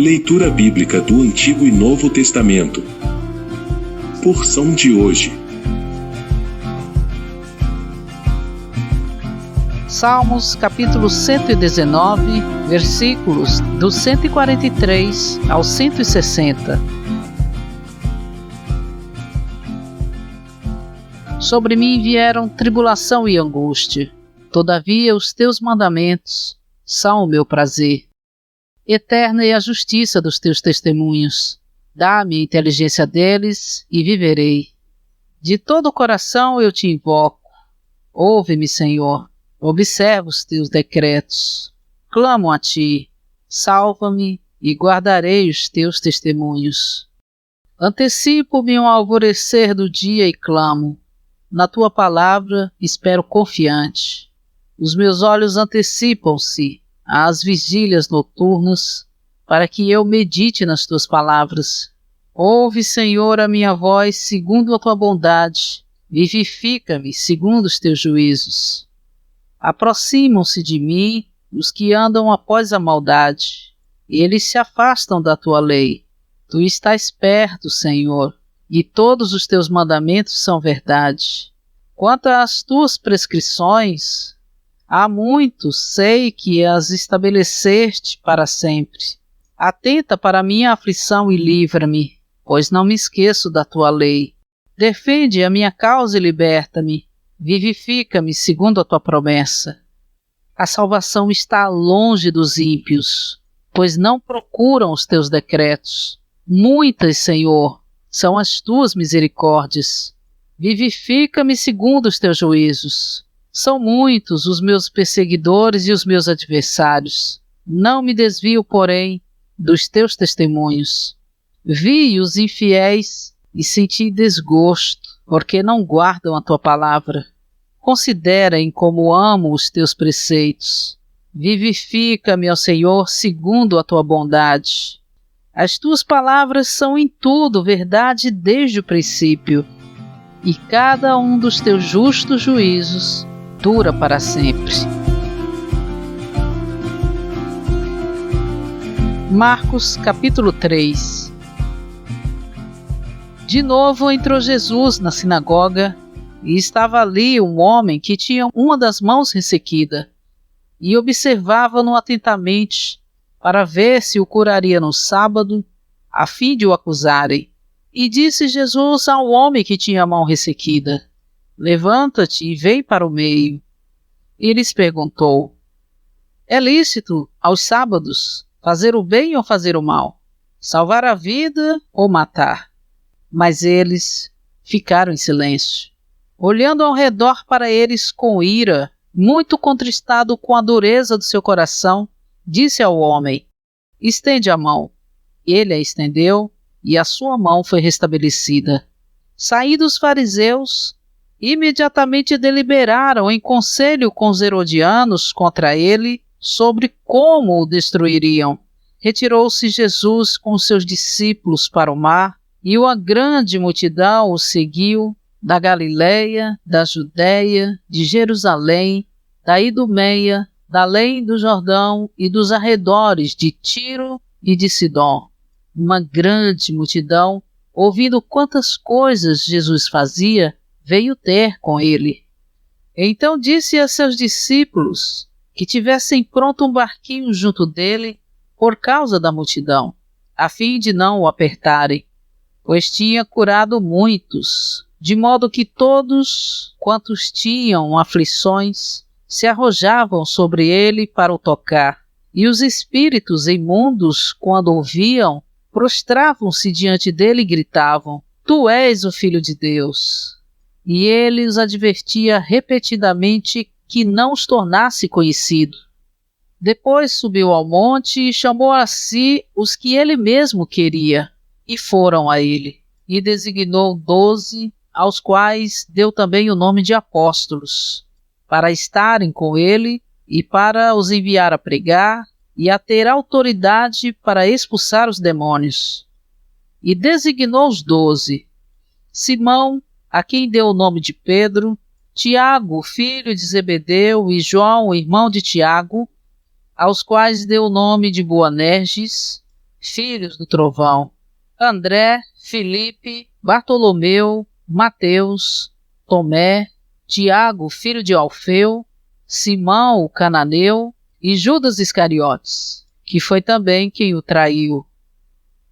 Leitura bíblica do Antigo e Novo Testamento. Porção de hoje. Salmos capítulo 119, versículos do 143 ao 160. Sobre mim vieram tribulação e angústia, todavia os teus mandamentos são o meu prazer. Eterna é a justiça dos teus testemunhos. Dá-me a inteligência deles e viverei. De todo o coração eu te invoco. Ouve-me, Senhor. Observa os teus decretos. Clamo a ti. Salva-me e guardarei os teus testemunhos. Antecipo-me ao alvorecer do dia e clamo. Na tua palavra espero confiante. Os meus olhos antecipam-se às vigílias noturnas, para que eu medite nas tuas palavras. Ouve, Senhor, a minha voz segundo a tua bondade, vivifica-me segundo os teus juízos. Aproximam-se de mim os que andam após a maldade, e eles se afastam da tua lei. Tu estás perto, Senhor, e todos os teus mandamentos são verdade. Quanto às tuas prescrições, há muitos, sei que as estabeleceste para sempre. Atenta para a minha aflição e livra-me, pois não me esqueço da tua lei. Defende a minha causa e liberta-me. Vivifica-me segundo a tua promessa. A salvação está longe dos ímpios, pois não procuram os teus decretos. Muitas, Senhor, são as tuas misericórdias. Vivifica-me segundo os teus juízos. São muitos os meus perseguidores e os meus adversários. Não me desvio, porém, dos teus testemunhos. Vi os infiéis e senti desgosto, porque não guardam a tua palavra. Considerem como amo os teus preceitos. Vivifica-me, ó Senhor, segundo a tua bondade. As tuas palavras são em tudo verdade desde o princípio, e cada um dos teus justos juízos dura para sempre. Marcos capítulo 3. De novo entrou Jesus na sinagoga, e estava ali um homem que tinha uma das mãos ressequida, e observava-no atentamente, para ver se o curaria no sábado, a fim de o acusarem. E disse Jesus ao homem que tinha a mão ressequida: Levanta-te e vem para o meio. E lhes perguntou: É lícito, aos sábados, fazer o bem ou fazer o mal? Salvar a vida ou matar? Mas eles ficaram em silêncio, olhando ao redor para eles com ira. Muito contristado com a dureza do seu coração, disse ao homem: Estende a mão. Ele a estendeu, e a sua mão foi restabelecida. Saídos os fariseus, imediatamente deliberaram em conselho com os herodianos contra ele sobre como o destruiriam. Retirou-se Jesus com seus discípulos para o mar, e uma grande multidão o seguiu da Galileia, da Judéia, de Jerusalém, da Idumeia, da além do Jordão e dos arredores de Tiro e de Sidom. Uma grande multidão, ouvindo quantas coisas Jesus fazia, veio ter com ele. Então disse a seus discípulos que tivessem pronto um barquinho junto dele por causa da multidão, a fim de não o apertarem, pois tinha curado muitos, de modo que todos quantos tinham aflições se arrojavam sobre ele para o tocar, e os espíritos imundos, quando ouviam, prostravam-se diante dele e gritavam: Tu és o Filho de Deus. E ele os advertia repetidamente que não os tornasse conhecido. Depois subiu ao monte e chamou a si os que ele mesmo queria, e foram a ele. E designou 12, aos quais deu também o nome de apóstolos, para estarem com ele e para os enviar a pregar e a ter autoridade para expulsar os demônios. E designou os 12, Simão, a quem deu o nome de Pedro, Tiago, filho de Zebedeu, e João, irmão de Tiago, aos quais deu o nome de Boanerges, filhos do trovão: André, Filipe, Bartolomeu, Mateus, Tomé, Tiago, filho de Alfeu, Simão, o cananeu, e Judas Iscariotes, que foi também quem o traiu.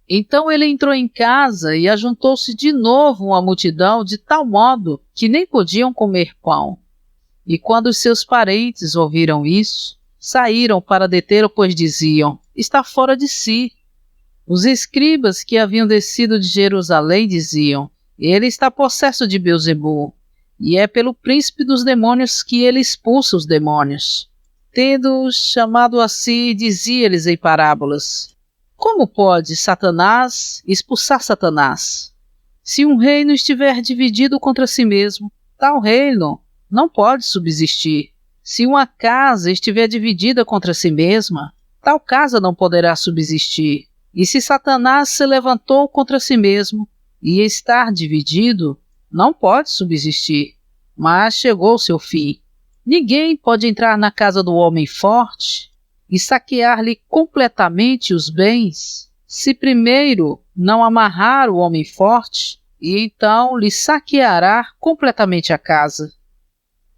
Então ele entrou em casa e ajuntou-se de novo uma multidão de tal modo que nem podiam comer pão. E quando os seus parentes ouviram isso, saíram para detê-lo, pois diziam: está fora de si. Os escribas que haviam descido de Jerusalém diziam: ele está possesso de Beelzebul, e é pelo príncipe dos demônios que ele expulsa os demônios. Tendo-os chamado a si, dizia-lhes em parábolas: como pode Satanás expulsar Satanás? Se um reino estiver dividido contra si mesmo, tal reino não pode subsistir. Se uma casa estiver dividida contra si mesma, tal casa não poderá subsistir. E se Satanás se levantou contra si mesmo e estar dividido, não pode subsistir, mas chegou o seu fim. Ninguém pode entrar na casa do homem forte e saquear-lhe completamente os bens, se primeiro não amarrar o homem forte, e então lhe saqueará completamente a casa.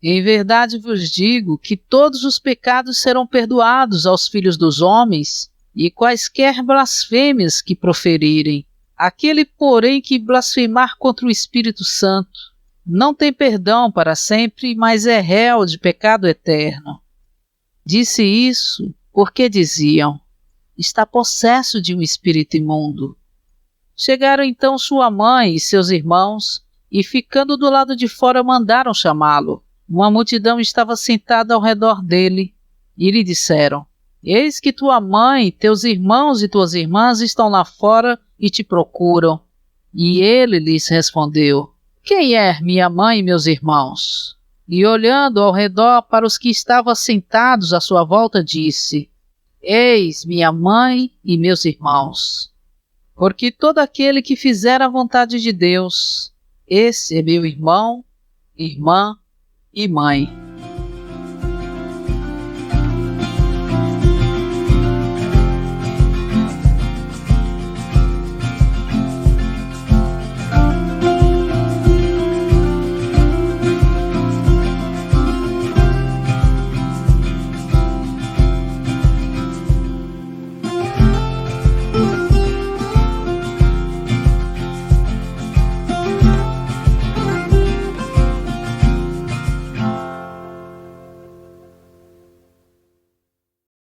Em verdade vos digo que todos os pecados serão perdoados aos filhos dos homens, e quaisquer blasfêmias que proferirem. Aquele, porém, que blasfemar contra o Espírito Santo, não tem perdão para sempre, mas é réu de pecado eterno. Disse isso porque diziam: está possesso de um espírito imundo. Chegaram então sua mãe e seus irmãos, e ficando do lado de fora mandaram chamá-lo. Uma multidão estava sentada ao redor dele, e lhe disseram: eis que tua mãe, teus irmãos e tuas irmãs estão lá fora e te procuram. E ele lhes respondeu: quem é minha mãe e meus irmãos? E olhando ao redor para os que estavam sentados à sua volta, disse: eis minha mãe e meus irmãos. Porque todo aquele que fizer a vontade de Deus, esse é meu irmão, irmã e mãe.